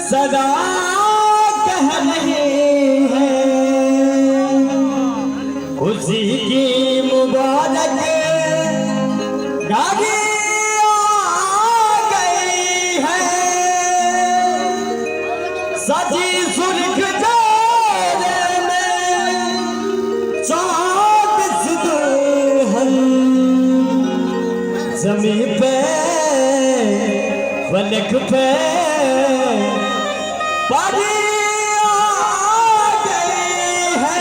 सदा कह रहे हैं उसी की मुबारक गाड़ी आ गई है सजी सुर्ख जाने में चाँद से दुल्हन ज़मीं पे फलक पे पानी आ गई है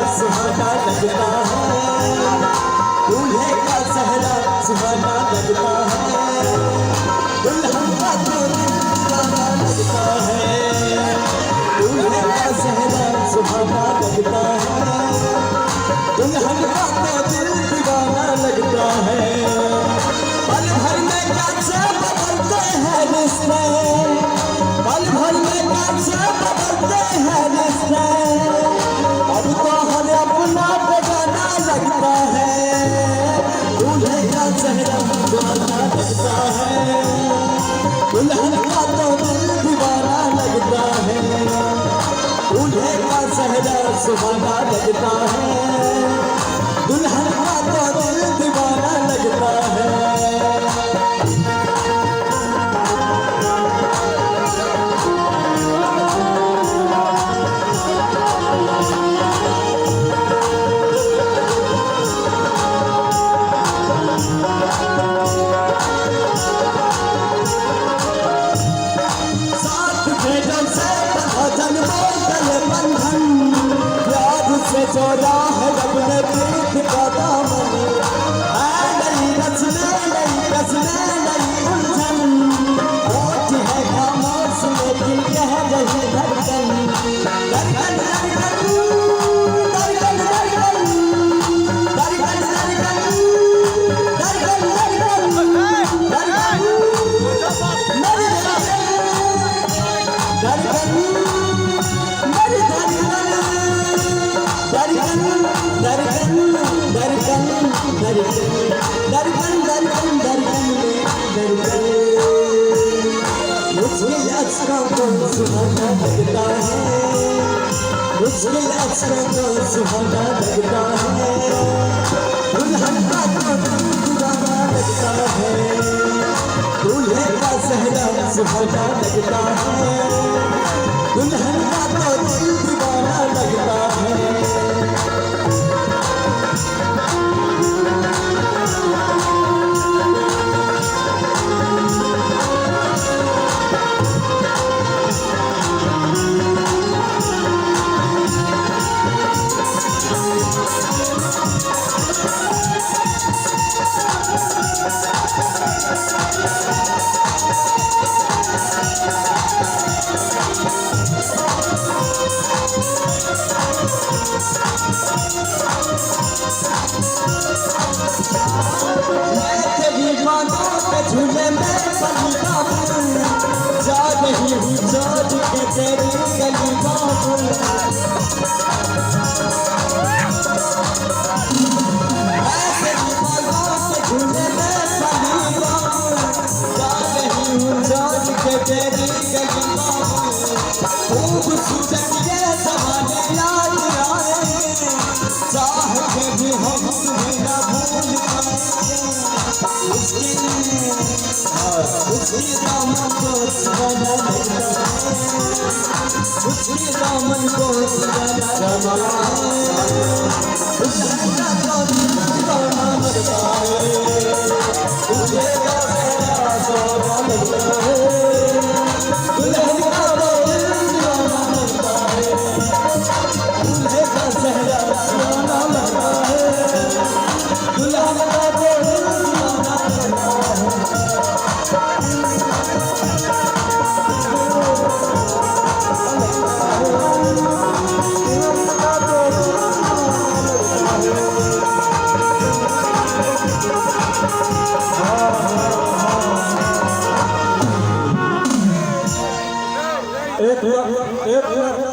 लगता है दूल्हे का सहरा सुहाना लगता है दुल्हन का तो दीवाना लगता है दूल्हे का सहरा सुहाना लगता है दुल्हन का तो दिल दीवाना लगता है पल भर में कैसे बदलते हैं रिश्ते पल भर में कैसे बदलते हैं रिश्ते अब तो हमें अपना बेगाना लगता है दूल्हे का चेहरा सुहाना लगता है दुल्हन का तो दिल दीवाना लगता है दूल्हे का चेहरा सुहाना लगता है दुल्हन का तो दिल दीवाना लगता है जोड़ा है रब ने प्रीत का दामन नई रचना नई उलझन होठ है खामोश लेकिन कह रही धड़कन धड़कन धड़कन धड़कन धड़कन धड़कन धड़कन धड़कन धड़कन मुझे अचरा को सुहाना लगता है मुझे अचरा को सुहाना लगता है दुल्हन का तो दीवाना लगता है दूल्हे का सहरा सुहाना लगता है दुल्हन का तो दिल दीवाना लगता है झूले में पलता जा रही हूँ जोड़ के तेरी गली बाबुल झूले में पलता जा रही हूँ जोड़ के तेरी गली बाबुल खूब सूरत के सवाले याद आए चाह के भी हम तुम्हें न भूल पाएंगे उसके दामन को सुहाना लगता है उसके दामन को सुहाना लगता है उसका तो दीवाना लगता है उसके का सुहाना लगता है दुल्हन का तो दिल दीवाना लगता है दूल्हे का चेहरा सुहाना लगता है दुल्हन का तो दिल दीवाना लगता है एक